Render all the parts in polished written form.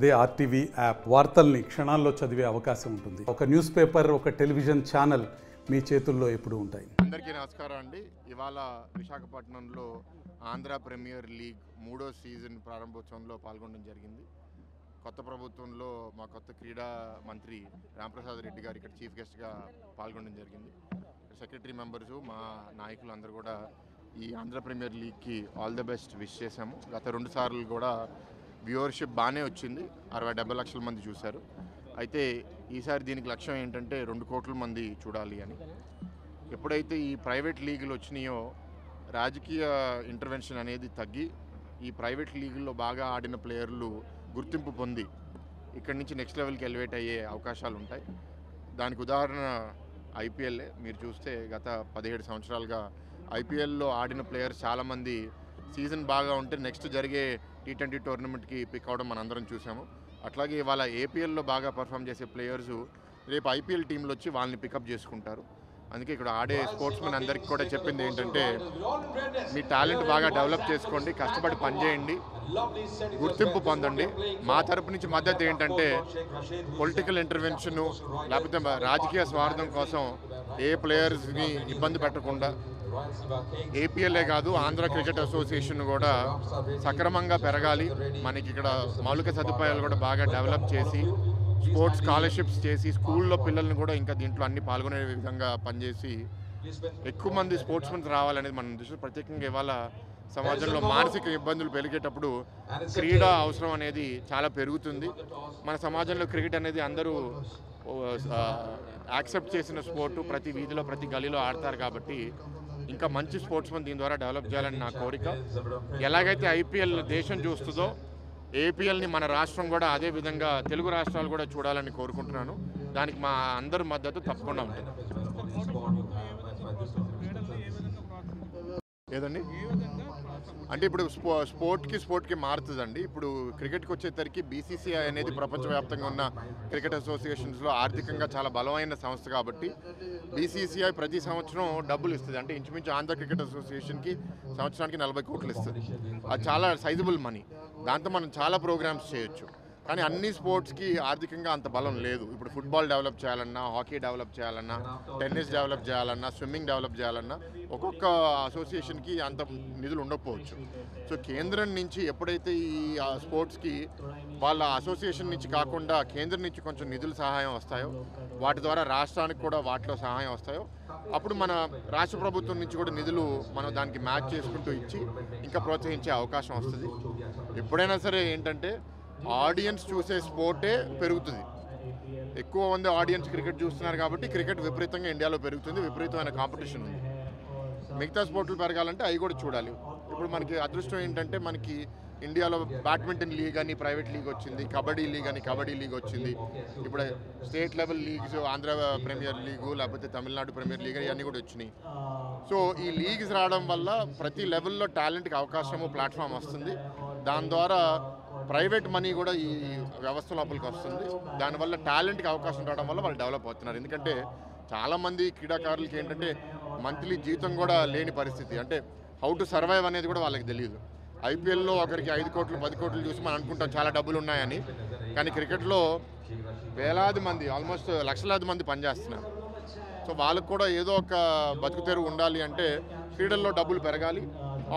అదే RTV app వార్తల్ని క్షణాల్లో చదివే అవకాశం ఉంటుంది. ఒక న్యూస్ పేపర్, ఒక టెలివిజన్ ఛానల్ మీ చేతుల్లో ఎప్పుడూ ఉంటాయి. అందరికీ నమస్కారం అండి. ఇవాళ విశాఖపట్నంలో ఆంధ్ర ప్రీమియర్ లీగ్ 3వ సీజన్ ప్రారంభోత్సవంలో పాల్గొనడం జరిగింది. కొత్త ప్రభుత్వంలో మా కొత్త క్రీడా మంత్రి రాంప్రసాద్ రెడ్డి గారు ఇక్కడ చీఫ్ గెస్ట్గా పాల్గొనడం జరిగింది. సెక్రటరీ మెంబర్సు, మా నాయకులు అందరూ కూడా ఈ ఆంధ్ర ప్రీమియర్ లీగ్కి ఆల్ ద బెస్ట్ విష్ చేశాము. గత 2 సార్లు కూడా వ్యూవర్షిప్ బాగానే వచ్చింది, 60-70 లక్షల మంది చూశారు. అయితే ఈసారి దీనికి లక్ష్యం ఏంటంటే 2 కోట్ల మంది చూడాలి అని. ఎప్పుడైతే ఈ ప్రైవేట్ లీగులు వచ్చినాయో రాజకీయ ఇంటర్వెన్షన్ అనేది తగ్గి ఈ ప్రైవేట్ లీగుల్లో బాగా ఆడిన ప్లేయర్లు గుర్తింపు పొంది ఇక్కడి నుంచి నెక్స్ట్ లెవెల్కి ఎలివేట్ అయ్యే అవకాశాలు ఉంటాయి. దానికి ఉదాహరణ ఐపీఎల్లే. మీరు చూస్తే గత 17 సంవత్సరాలుగా ఐపీఎల్లో ఆడిన ప్లేయర్స్ చాలామంది సీజన్ బాగా ఉంటే నెక్స్ట్ జరిగే T20 టోర్నమెంట్కి పిక్ అవడం మనందరం చూసాము. అట్లాగే ఇవాళ ఏపీఎల్లో బాగా పర్ఫామ్ చేసే ప్లేయర్సు రేపు ఐపీఎల్ టీంలో వచ్చి వాళ్ళని పికప్ చేసుకుంటారు. అందుకే ఇక్కడ ఆడే స్పోర్ట్స్మెన్ అందరికీ కూడా చెప్పింది ఏంటంటే, మీ టాలెంట్ బాగా డెవలప్ చేసుకోండి, కష్టపడి పనిచేయండి, గుర్తింపు పొందండి. మా తరపు నుంచి మద్దతు ఏంటంటే, పొలిటికల్ ఇంటర్వెన్షను లేకపోతే రాజకీయ స్వార్థం కోసం ఏ ప్లేయర్స్ని ఇబ్బంది పెట్టకుండా ఏపీఎల్ఏ కాదు ఆంధ్ర క్రికెట్ అసోసియేషన్ కూడా సక్రమంగా పెరగాలి. మనకి ఇక్కడ మౌలిక సదుపాయాలు కూడా బాగా డెవలప్ చేసి స్పోర్ట్స్ స్కాలర్షిప్స్ చేసి స్కూల్లో పిల్లల్ని కూడా ఇంకా దీంట్లో అన్ని పాల్గొనే విధంగా పనిచేసి ఎక్కువ మంది స్పోర్ట్స్మెన్స్ రావాలనేది మన దృష్టి. ప్రత్యేకంగా ఇవాళ సమాజంలో మానసిక ఇబ్బందులు పెరిగేటప్పుడు క్రీడ అవసరం అనేది చాలా పెరుగుతుంది. మన సమాజంలో క్రికెట్ అనేది అందరూ యాక్సెప్ట్ చేసిన స్పోర్టు, ప్రతి వీధిలో ప్రతి గలీలో ఆడతారు. కాబట్టి ఇంకా మంచి స్పోర్ట్స్మెన్ దీని ద్వారా డెవలప్ చేయాలని నా కోరిక. ఎలాగైతే ఐపీఎల్ దేశం చూస్తుందో ఏపీఎల్ని మన రాష్ట్రం కూడా అదే విధంగా తెలుగు రాష్ట్రాలు కూడా చూడాలని కోరుకుంటున్నాను. దానికి మా అందరి మద్దతు తప్పకుండా ఉంటుంది. ఏదండి అంటే ఇప్పుడు స్పోర్ట్కి మారుతుందండి. ఇప్పుడు క్రికెట్కి వచ్చేసరికి బీసీసీఐ అనేది ప్రపంచవ్యాప్తంగా ఉన్న క్రికెట్ అసోసియేషన్స్లో ఆర్థికంగా చాలా బలమైన సంస్థ కాబట్టి బీసీసీఐ ప్రతి సంవత్సరం డబ్బులు ఇస్తుంది. అంటే ఇంచుమించు ఆంధ్ర క్రికెట్ అసోసియేషన్కి సంవత్సరానికి 40 కోట్లు ఇస్తుంది. అది చాలా సైజబుల్ మనీ. దాంతో మనం చాలా ప్రోగ్రామ్స్ చేయొచ్చు. కానీ అన్ని స్పోర్ట్స్కి ఆర్థికంగా అంత బలం లేదు. ఇప్పుడు ఫుట్బాల్ డెవలప్ చేయాలన్నా, హాకీ డెవలప్ చేయాలన్నా, టెన్నిస్ డెవలప్ చేయాలన్నా, స్విమ్మింగ్ డెవలప్ చేయాలన్నా ఒక్కొక్క అసోసియేషన్కి అంత నిధులు ఉండకపోవచ్చు. సో కేంద్రం నుంచి ఎప్పుడైతే ఈ స్పోర్ట్స్కి వాళ్ళ అసోసియేషన్ నుంచి కాకుండా కేంద్రం నుంచి కొంచెం నిధుల సహాయం వస్తాయో, వాటి ద్వారా రాష్ట్రానికి కూడా వాటిలో సహాయం వస్తాయో, అప్పుడు మన రాష్ట్ర ప్రభుత్వం నుంచి కూడా నిధులు మనం దానికి మ్యాచ్ చేసుకుంటూ ఇచ్చి ఇంకా ప్రోత్సహించే అవకాశం వస్తుంది. ఎప్పుడైనా సరే ఏంటంటే ఆడియన్స్ చూసే స్పోర్టే పెరుగుతుంది. ఎక్కువ మంది ఆడియన్స్ క్రికెట్ చూస్తున్నారు కాబట్టి క్రికెట్ విపరీతంగా ఇండియాలో పెరుగుతుంది. విపరీతమైన కాంపిటీషన్ ఉంది. మిగతా స్పోర్ట్లు పెరగాలంటే అవి కూడా చూడాలి. ఇప్పుడు మనకి అదృష్టం ఏంటంటే మనకి ఇండియాలో బ్యాడ్మింటన్ లీగ్ అని ప్రైవేట్ లీగ్ వచ్చింది, కబడ్డీ లీగ్ అని కబడ్డీ లీగ్ వచ్చింది. ఇప్పుడు state level leagues Andhra premier league లేకపోతే తమిళనాడు ప్రీమియర్ లీగ్ ఇవన్నీ కూడా వచ్చినాయి. సో ఈ లీగ్స్ రావడం వల్ల ప్రతి లెవెల్లో టాలెంట్కి అవకాశము, ప్లాట్ఫామ్ వస్తుంది. దాని ద్వారా ప్రైవేట్ మనీ కూడా ఈ వ్యవస్థ లోపలికి వస్తుంది. దానివల్ల టాలెంట్కి అవకాశం రావడం వల్ల వాళ్ళు డెవలప్ అవుతున్నారు. ఎందుకంటే చాలామంది క్రీడాకారులకి ఏంటంటే మంత్లీ జీతం కూడా లేని పరిస్థితి. అంటే హౌ టు సర్వైవ్ అనేది కూడా వాళ్ళకి తెలియదు. ఐపీఎల్లో ఒకరికి 5 కోట్లు 10 కోట్లు చూసి మనం అనుకుంటాం చాలా డబ్బులు ఉన్నాయని. కానీ క్రికెట్లో వేలాది మంది, ఆల్మోస్ట్ లక్షలాది మంది పనిచేస్తున్నారు. సో వాళ్ళకు కూడా ఏదో ఒక బతుకుతెరువు ఉండాలి అంటే క్రీడల్లో డబ్బులు పెరగాలి,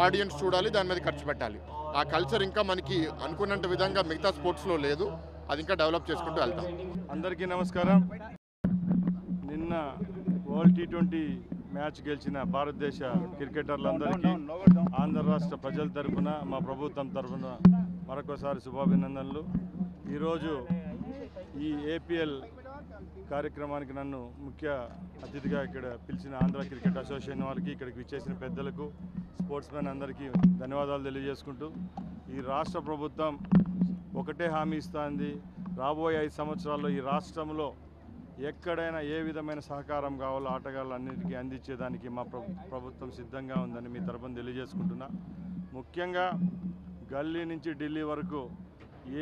ఆడియన్స్ చూడాలి, దాని మీద ఖర్చు పెట్టాలి. ఆ కల్చర్ ఇంకా మనకి అనుకున్నంత విధంగా మిగతా స్పోర్ట్స్లో లేదు. అది ఇంకా డెవలప్ చేసుకుంటూ వెళ్తాం. అందరికీ నమస్కారం. నిన్న వరల్డ్ T20 మ్యాచ్ గెలిచిన భారతదేశ క్రికెటర్లందరికీ ఆంధ్ర రాష్ట్ర ప్రజల తరఫున, మా ప్రభుత్వం తరఫున మరొకసారి శుభాభినందనలు. ఈరోజు ఈ ఏపీఎల్ కార్యక్రమానికి నన్ను ముఖ్య అతిథిగా ఇక్కడ పిలిచిన ఆంధ్ర క్రికెట్ అసోసియేషన్ వారికి, ఇక్కడికి విచ్చేసిన పెద్దలకు, స్పోర్ట్స్మెన్ అందరికీ ధన్యవాదాలు తెలియజేసుకుంటూ, ఈ రాష్ట్ర ప్రభుత్వం ఒకటే హామీ ఇస్తుంది, రాబోయే 5 సంవత్సరాల్లో ఈ రాష్ట్రంలో ఎక్కడైనా ఏ విధమైన సహకారం కావాలో ఆటగాళ్ళన్నిటికీ అందించేదానికి మా ప్రభుత్వం సిద్ధంగా ఉందని మీ తరపున తెలియజేసుకుంటున్నా. ముఖ్యంగా గల్లీ నుంచి ఢిల్లీ వరకు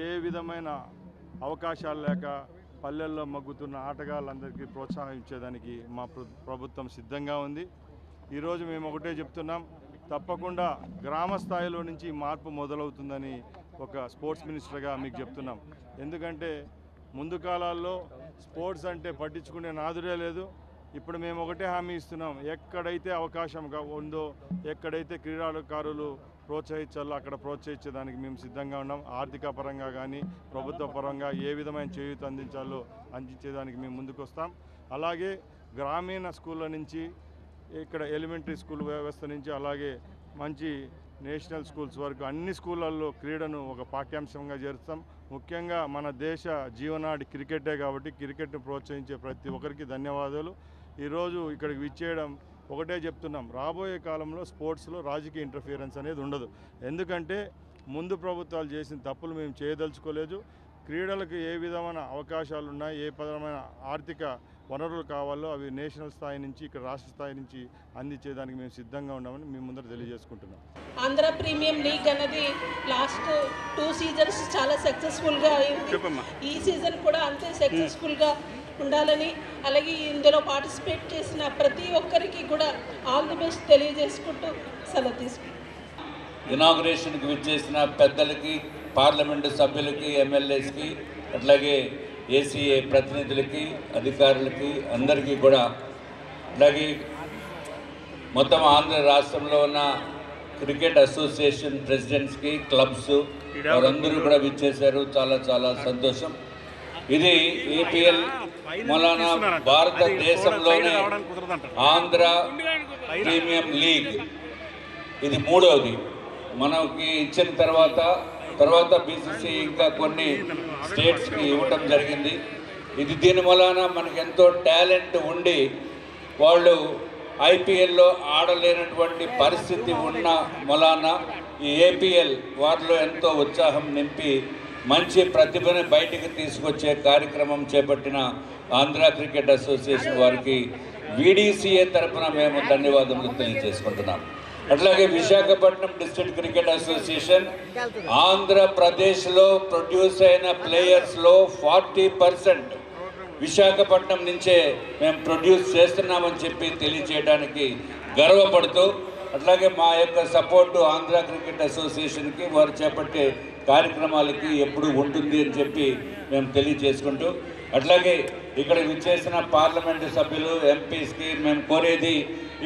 ఏ విధమైన అవకాశాలు లేక పల్లెల్లో మగ్గుతున్న ఆటగాళ్ళందరికీ ప్రోత్సహించేదానికి మా ప్రభుత్వం సిద్ధంగా ఉంది. ఈరోజు మేము ఒకటే చెప్తున్నాం, తప్పకుండా గ్రామ స్థాయిలో నుంచి మార్పు మొదలవుతుందని ఒక స్పోర్ట్స్ మినిస్టర్గా మీకు చెప్తున్నాం. ఎందుకంటే ముందు కాలాల్లో స్పోర్ట్స్ అంటే పట్టించుకునే నాదుడే లేదు. ఇప్పుడు మేము ఒకటే హామీ ఇస్తున్నాం, ఎక్కడైతే అవకాశం ఉందో, ఎక్కడైతే క్రీడాకారులు ప్రోత్సహించాలో అక్కడ ప్రోత్సహించేదానికి మేము సిద్ధంగా ఉన్నాం. ఆర్థిక పరంగా కానీ ప్రభుత్వ పరంగా ఏ విధమైన చేయూత అందించేదానికి మేము ముందుకు వస్తాం. అలాగే గ్రామీణ స్కూళ్ళ నుంచి, ఇక్కడ ఎలిమెంటరీ స్కూల్ వ్యవస్థ నుంచి, అలాగే మంచి నేషనల్ స్కూల్స్ వరకు అన్ని స్కూళ్ళల్లో క్రీడను ఒక పాఠ్యాంశంగా చేరుస్తాం. ముఖ్యంగా మన దేశ జీవనాడి క్రికెటే కాబట్టి క్రికెట్ను ప్రోత్సహించే ప్రతి ఒక్కరికి ధన్యవాదాలు. ఈరోజు ఇక్కడికి విచ్చేయడం ఒకటే చెప్తున్నాం, రాబోయే కాలంలో స్పోర్ట్స్లో రాజకీయ ఇంటర్ఫియరెన్స్ అనేది ఉండదు. ఎందుకంటే ముందు ప్రభుత్వాలు చేసిన తప్పులు మేము చేయదలుచుకోలేదు. క్రీడలకు ఏ విధమైన అవకాశాలు ఉన్నాయి, ఏ విధమైన ఆర్థిక వనరులు కావాలో అవి నేషనల్ స్థాయి నుంచి, ఇక్కడ రాష్ట్ర స్థాయి నుంచి అందించేదానికి మేము సిద్ధంగా ఉన్నామని మేము ముందర తెలియజేసుకుంటున్నాం. ఆంధ్ర ప్రీమియం లీగ్ అనేది లాస్ట్ 2 సీజన్స్ చాలా సక్సెస్ఫుల్గా అయింది. ఈ సీజన్ కూడా అంతే సక్సెస్ఫుల్గా ఉండాలని, అలాగే ఇందులో పార్టిసిపేట్ చేసిన ప్రతి ఒక్కరికి కూడా ఆల్ ది బెస్ట్ తెలియజేసుకుంటూ సెలవు తీసుకుంటాం. ఇనాగ్రేషన్కి విచ్చేసిన పెద్దలకి, పార్లమెంటు సభ్యులకి, ఎమ్మెల్యేస్కి, అట్లాగే ఏసీఏ ప్రతినిధులకి, అధికారులకి అందరికీ కూడా, అట్లాగే మొత్తం ఆంధ్ర రాష్ట్రంలో ఉన్న క్రికెట్ అసోసియేషన్ ప్రెసిడెంట్స్కి, క్లబ్స్ వారందరూ కూడా విచ్చేశారు. చాలా చాలా సంతోషం. ఇది ఏపీఎల్ మొలానా భారతదేశంలోనే ఆంధ్ర ప్రీమియం లీగ్ ఇది 3వది. మనకి ఇచ్చిన తర్వాత బీసీసీ ఇంకా కొన్ని స్టేట్స్కి ఇవ్వటం జరిగింది. ఇది దీని వలన మనకి ఎంతో టాలెంట్ ఉండి వాళ్ళు ఐపీఎల్లో ఆడలేనటువంటి పరిస్థితి ఉన్న వలన ఈ ఏపీఎల్ వారిలో ఎంతో ఉత్సాహం నింపి మంచి ప్రతిభను బయటికి తీసుకొచ్చే కార్యక్రమం చేపట్టిన ఆంధ్ర క్రికెట్ అసోసియేషన్ వారికి వీడీసీఏ తరఫున మేము ధన్యవాదములు తెలియజేసుకుంటున్నాం. అట్లాగే విశాఖపట్నం డిస్ట్రిక్ట్ క్రికెట్ అసోసియేషన్ ఆంధ్రప్రదేశ్లో ప్రొడ్యూస్ అయిన ప్లేయర్స్లో 40% విశాఖపట్నం నుంచే మేము ప్రొడ్యూస్ చేస్తున్నామని చెప్పి తెలియచేయడానికి గర్వపడుతూ, అట్లాగే మా యొక్క సపోర్టు ఆంధ్ర క్రికెట్ అసోసియేషన్కి వారు చేపట్టే కార్యక్రమాలకి ఎప్పుడు ఉంటుంది అని చెప్పి మేము తెలియజేసుకుంటూ, అట్లాగే ఇక్కడ విచ్చేసిన పార్లమెంటు సభ్యులు, ఎంపీస్కి మేము కోరేది,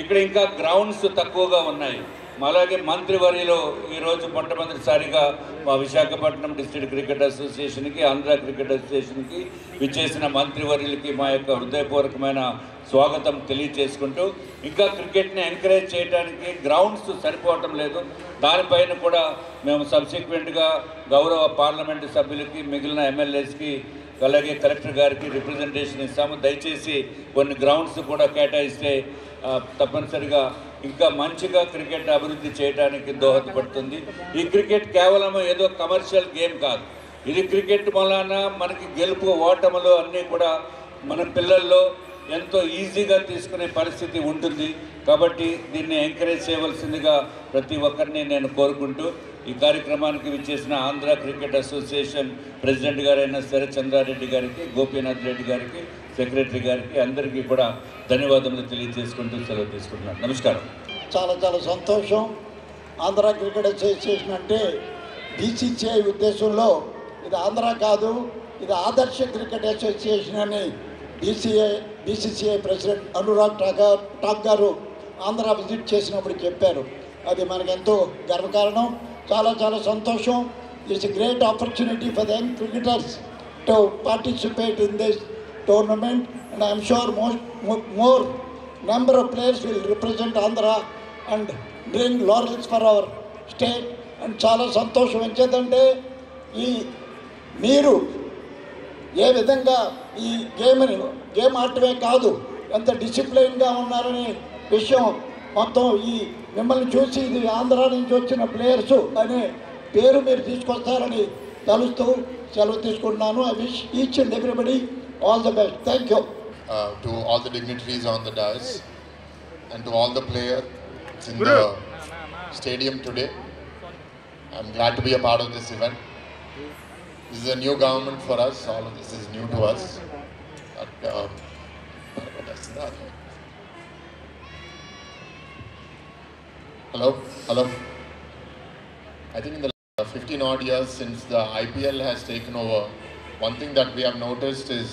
ఇక్కడ ఇంకా గ్రౌండ్స్ తక్కువగా ఉన్నాయి. అలాగే మంత్రివర్యులు ఈరోజు మొట్టమొదటిసారిగా మా విశాఖపట్నం డిస్ట్రిక్ట్ క్రికెట్ అసోసియేషన్కి, ఆంధ్ర క్రికెట్ అసోసియేషన్కి విచ్చేసిన మంత్రివర్యులకి మా యొక్క హృదయపూర్వకమైన స్వాగతం తెలియజేసుకుంటూ, ఇంకా క్రికెట్ని ఎంకరేజ్ చేయడానికి గ్రౌండ్స్ సరిపోవటం లేదు. దానిపైన కూడా మేము సబ్సిక్వెంట్గా గౌరవ పార్లమెంటు సభ్యులకి, మిగిలిన ఎమ్మెల్యేస్కి, అలాగే కలెక్టర్ గారికి రిప్రజెంటేషన్ ఇస్తాము. దయచేసి కొన్ని గ్రౌండ్స్ కూడా కేటాయిస్తే తప్పనిసరిగా ఇంకా మంచిగా క్రికెట్ అభివృద్ధి చేయడానికి దోహదపడుతుంది. ఈ క్రికెట్ కేవలం ఏదో కమర్షియల్ గేమ్ కాదు. ఇది క్రికెట్ వలన మనకి గెలుపు ఓటములు అన్నీ కూడా మన పిల్లల్లో ఎంతో ఈజీగా తీసుకునే పరిస్థితి ఉంటుంది. కాబట్టి దీన్ని ఎంకరేజ్ చేయవలసిందిగా ప్రతి ఒక్కరిని నేను కోరుకుంటూ, ఈ కార్యక్రమానికి విచ్చేసిన ఆంధ్ర క్రికెట్ అసోసియేషన్ ప్రెసిడెంట్ గారైన శరత్చంద్రారెడ్డి గారికి, గోపీనాథ్ రెడ్డి గారికి, సెక్రటరీ గారికి అందరికీ కూడా ధన్యవాదములు తెలియజేసుకుంటూ సెలవు తీసుకుంటున్నాను. నమస్కారం. చాలా చాలా సంతోషం. ఆంధ్ర క్రికెట్ అసోసియేషన్ అంటే బీసీసీఐ ఉద్దేశంలో ఇది ఆంధ్ర కాదు, ఇది ఆదర్శ క్రికెట్ అసోసియేషన్ అని బీసీసీఐ ప్రెసిడెంట్ అనురాగ్ ఠాకూర్ గారు ఆంధ్ర విజిట్ చేసినప్పుడు చెప్పారు. అది మనకెంతో గర్వకారణం. చాలా చాలా సంతోషం. It's a great opportunity for the young cricketers to participate in this tournament, and I am sure more number of players will represent Andhra and bring laurels for our state. And చాలా సంతోషం ఎంచేదంటే ఈ మీరు ఏ విధంగా ఈ game ఆడటమే కాదు, ఎంత డిసిప్లైన్గా ఉన్నారనే విషయం మొత్తం ఈ మిమ్మల్ని చూసి ఇది ఆంధ్ర నుంచి వచ్చిన ప్లేయర్స్ అనే పేరు మీరు తీసుకొస్తారని తలుస్తూ సెలవు తీసుకుంటున్నాను. I wish each and everybody all the best. Thank you. To all the dignitaries on the dais and to all the players in the stadium today. I'm glad to be a part of this event. This is a new government for us. All of this is new to us. Hello. I think in the 15 odd years since the IPL has taken over, one thing that we have noticed is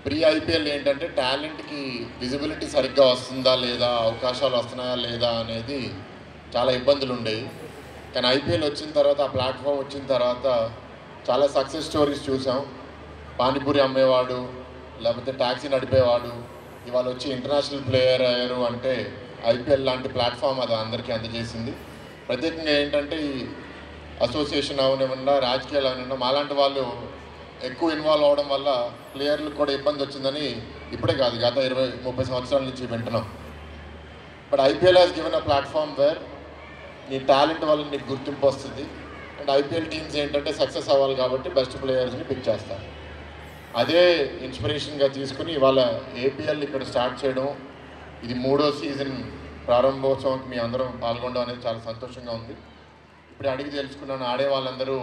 ప్రీ-IPL ఏంటంటే టాలెంట్కి visibility సరిగ్గా వస్తుందా లేదా, అవకాశాలు వస్తున్నాయా లేదా అనేది చాలా ఇబ్బందులు ఉండేవి. కానీ IPL వచ్చిన తర్వాత, ఆ ప్లాట్ఫామ్ వచ్చిన తర్వాత చాలా సక్సెస్ స్టోరీస్ చూసాం. పానీపూరి అమ్మేవాడు, లేకపోతే ట్యాక్సీ నడిపేవాడు ఇవాళ వచ్చి ఇంటర్నేషనల్ ప్లేయర్ అయ్యారు అంటే IPL లాంటి ప్లాట్ఫామ్ అది అందరికీ అందజేసింది. ప్రత్యేకంగా ఏంటంటే ఈ అసోసియేషన్ అవనివ్వకుండా, రాజకీయాలు అవనివ్వకుండా మాలాంటి వాళ్ళు ఎక్కువ ఇన్వాల్వ్ అవడం వల్ల ప్లేయర్లకు కూడా ఇబ్బంది వచ్చిందని ఇప్పుడే కాదు, గత 20-30 సంవత్సరాల నుంచి వింటున్నాం. But IPL has given a platform where నీ టాలెంట్ వల్ల నీకు గుర్తింపు వస్తుంది. అండ్ IPL టీమ్స్ ఏంటంటే సక్సెస్ అవ్వాలి కాబట్టి బెస్ట్ ప్లేయర్స్ని పిక్ చేస్తారు. అదే ఇన్స్పిరేషన్గా తీసుకుని ఇవాళ APL ఇక్కడ స్టార్ట్ చేయడం, ఇది 3వ సీజన్ ప్రారంభోత్సవానికి మీ అందరం పాల్గొనడం అనేది చాలా సంతోషంగా ఉంది. ఇప్పుడు అడిగి తెలుసుకున్నాను, ఆడే వాళ్ళందరూ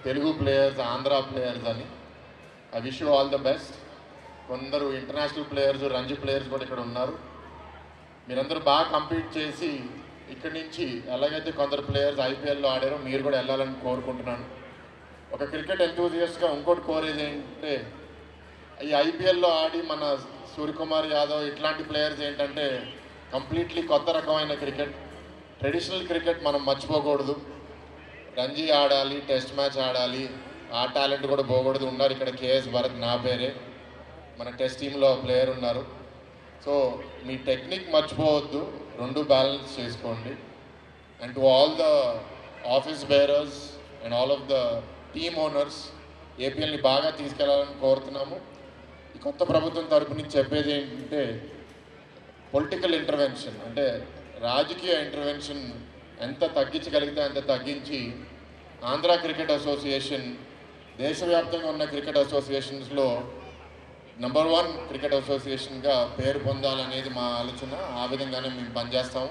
తెలుగు ప్లేయర్స్, ఆంధ్ర ప్లేయర్స్ అని. I wish you all the best. కొందరు ఇంటర్నేషనల్ ప్లేయర్స్, రంజీ ప్లేయర్స్ కూడా ఇక్కడ ఉన్నారు. మీరందరూ బాగా కంపీట్ చేసి ఇక్కడి నుంచి ఎలాగైతే కొందరు ప్లేయర్స్ IPLలో ఆడారో మీరు కూడా వెళ్ళాలని కోరుకుంటున్నాను. ఒక క్రికెట్ ఎంతూజియస్ట్గా ఇంకోటి కోరేది ఏంటంటే, ఈ IPLలో ఆడి మన సూర్యకుమార్ యాదవ్ ఇట్లాంటి ప్లేయర్స్ ఏంటంటే కంప్లీట్లీ కొత్త రకమైన క్రికెట్, ట్రెడిషనల్ క్రికెట్ మనం మర్చిపోకూడదు. రంజీ ఆడాలి, టెస్ట్ మ్యాచ్ ఆడాలి, ఆ టాలెంట్ కూడా పోకూడదు. ఉన్నారు ఇక్కడ KS భరత్, నా పేరే, మన టెస్ట్ టీంలో ప్లేయర్ ఉన్నారు. సో మీ టెక్నిక్ మర్చిపోవద్దు, రెండు బ్యాలెన్స్ చేసుకోండి. And to all the office bearers and all of the team owners, APLని బాగా తీసుకెళ్లాలని కోరుతున్నాము. ఈ కొత్త ప్రభుత్వం తరపు నుంచి చెప్పేది ఏంటంటే, పొలిటికల్ ఇంటర్వెన్షన్ అంటే రాజకీయ ఇంటర్వెన్షన్ ఎంత తగ్గించగలిగితే అంత తగ్గించి ఆంధ్ర క్రికెట్ అసోసియేషన్ దేశవ్యాప్తంగా ఉన్న క్రికెట్ అసోసియేషన్స్లో నంబర్ 1 క్రికెట్ అసోసియేషన్గా పేరు పొందాలనేది మా ఆలోచన. ఆ విధంగానే మేము పనిచేస్తాము.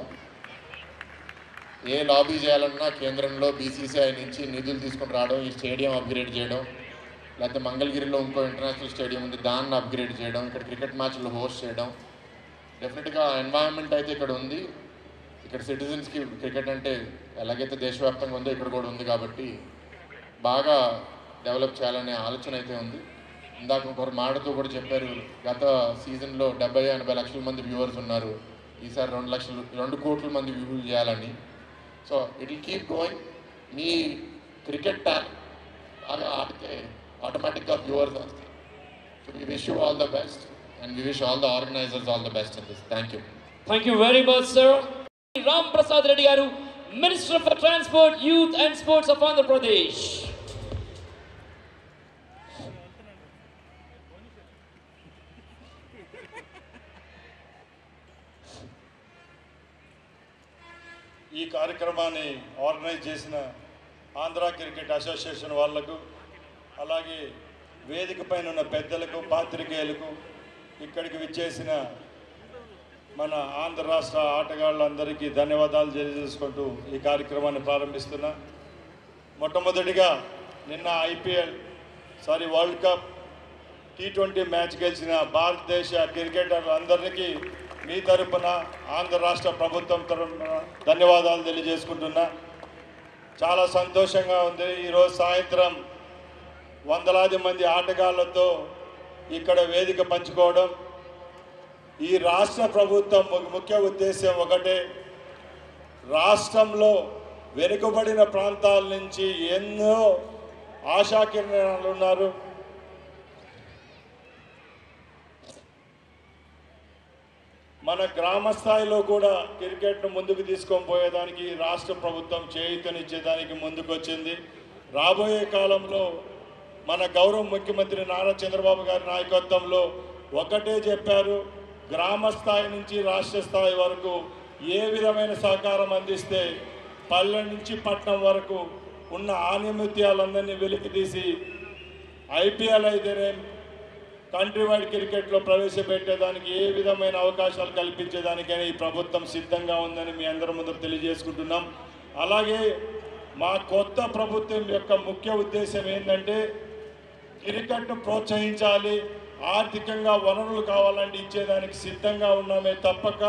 ఏ లాబీ చేయాలన్నా కేంద్రంలో BCCI నుంచి నిధులు తీసుకొని రావడం, ఈ స్టేడియం అప్గ్రేడ్ చేయడం, లేకపోతే మంగళగిరిలో ఇంకో ఇంటర్నేషనల్ స్టేడియం ఉంది దాన్ని అప్గ్రేడ్ చేయడం, ఇక్కడ క్రికెట్ మ్యాచ్లు హోస్ట్ చేయడం. డెఫినెట్గా ఎన్వైరన్మెంట్ అయితే ఇక్కడ ఉంది. ఇక్కడ సిటిజన్స్కి క్రికెట్ అంటే ఎలాగైతే దేశవ్యాప్తంగా ఉందో ఇక్కడ కూడా ఉంది కాబట్టి బాగా డెవలప్ చేయాలనే ఆలోచన అయితే ఉంది. ఇందాక ఒకరు మాటతో కూడా చెప్పారు, గత సీజన్లో 70-80 లక్షల మంది వ్యూవర్స్ ఉన్నారు, ఈసారి 2 కోట్ల మంది వ్యూ చేయాలని. So it will keep going. Me cricket బాగా ఆడితే ఆటోమేటిక్గా వ్యూవర్స్ వస్తారు. So we wish you all the best and we wish all the organisers all the best in this. Thank you. Thank you very much, sir. Ram Prasad Reddy garu, Minister for Transport, Youth and Sports of Andhra Pradesh. ఈ కార్యక్రమాన్ని organise చేసిన Andhra cricket association వాళ్లకు, అలాగే వేదిక పైన ఉన్న పెద్దలకు, పాత్రికేయులకు, ఇక్కడికి విచ్చేసిన మన ఆంధ్ర రాష్ట్ర ఆటగాళ్ళందరికీ ధన్యవాదాలు తెలియజేసుకుంటూ ఈ కార్యక్రమాన్ని ప్రారంభిస్తున్నా. మొట్టమొదటిగా నిన్న వరల్డ్ కప్ T20 మ్యాచ్ గెలిచిన భారతదేశ క్రికెటర్లందరికీ మీ తరపున, ఆంధ్ర రాష్ట్ర ప్రభుత్వం తరపున ధన్యవాదాలు తెలియజేసుకుంటున్నా. చాలా సంతోషంగా ఉంది. ఈరోజు సాయంత్రం వందలాది మంది ఆటగాళ్లతో ఇక్కడ వేదిక పంచుకోవడం. ఈ రాష్ట్ర ప్రభుత్వం ముఖ్య ఉద్దేశం ఒకటే, రాష్ట్రంలో వెనుకబడిన ప్రాంతాల నుంచి ఎన్నో ఆశాకిరణాలు ఉన్నారు. మన గ్రామ స్థాయిలో కూడా క్రికెట్ను ముందుకు తీసుకొని పోయేదానికి రాష్ట్ర ప్రభుత్వం చేయూతనిచ్చేదానికి ముందుకు వచ్చింది. రాబోయే కాలంలో మన గౌరవ ముఖ్యమంత్రి నారా చంద్రబాబు గారి నాయకత్వంలో ఒకటే చెప్పారు, గ్రామ స్థాయి నుంచి రాష్ట్ర స్థాయి వరకు ఏ విధమైన సహకారం అందిస్తే పల్లె నుంచి పట్టణం వరకు ఉన్న ఆనిముత్యాలందరినీ వెలికి తీసి IPL అయితేనే కంట్రీ వైడ్ క్రికెట్లో ప్రవేశపెట్టేదానికి ఏ విధమైన అవకాశాలు కల్పించేదానికైనా ఈ ప్రభుత్వం సిద్ధంగా ఉందని మీ అందరి ముందు తెలియజేసుకుంటున్నాం. అలాగే మా కొత్త ప్రభుత్వం యొక్క ముఖ్య ఉద్దేశం ఏంటంటే, క్రికెట్ను ప్రోత్సహించాలి, ఆర్థికంగా వనరులు కావాలంటే ఇచ్చేదానికి సిద్ధంగా ఉన్నామే తప్పక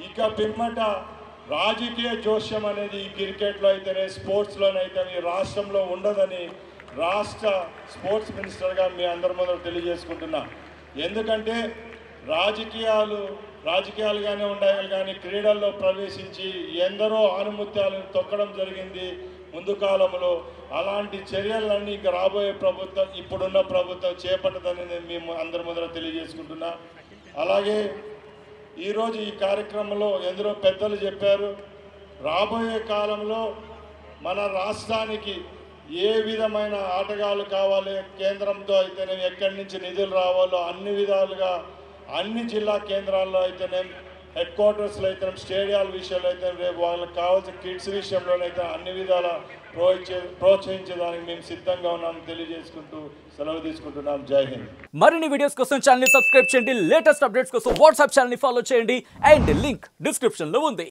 ఇక పిమ్మట రాజకీయ జోష్యం అనేది ఈ క్రికెట్లో అయితేనే స్పోర్ట్స్లోనైతే ఈ రాష్ట్రంలో ఉండదని రాష్ట్ర స్పోర్ట్స్ మినిస్టర్గా మీ అందరి ముందు తెలియజేసుకుంటున్నా. ఎందుకంటే రాజకీయాలుగానే ఉండాలి కానీ క్రీడల్లో ప్రవేశించి ఎందరో ఆనుమత్యాలను తొక్కడం జరిగింది ముందు కాలంలో. అలాంటి చర్యలన్నీ ఇక రాబోయే ప్రభుత్వం, ఇప్పుడున్న ప్రభుత్వం చేపట్టదని మేము అందరి ముందర తెలియజేసుకుంటున్నా. అలాగే ఈరోజు ఈ కార్యక్రమంలో ఎందరో పెద్దలు చెప్పారు, రాబోయే కాలంలో మన రాష్ట్రానికి ఏ విధమైన ఆటగాళ్ళు కావాలి, కేంద్రంతో అయితేనే ఎక్కడి నుంచి నిధులు రావాలో అన్ని విధాలుగా అన్ని జిల్లా కేంద్రాల్లో అయితేనే హెడ్ క్వార్టర్స్లో అయితే స్టేడియాల విషయంలో అయితే రేపు వాళ్ళకి కావాల్సిన కిడ్స్ విషయంలోనైతే అన్ని విధాల ప్రోత్సహించడానికి మేము సిద్ధంగా ఉన్నాం తెలియజేసుకుంటూ సెలవు తీసుకుంటున్నాం. జై హింద్. మరిన్ని వీడియోస్ కోసం ఛానల్ ని సబ్స్క్రైబ్ చేయండి, లేటెస్ట్ అప్డేట్స్ కోసం వాట్సాప్ ఛానల్ ని ఫాలో చేయండి అండ్ లింక్ డిస్క్రిప్షన్ లో ఉంది.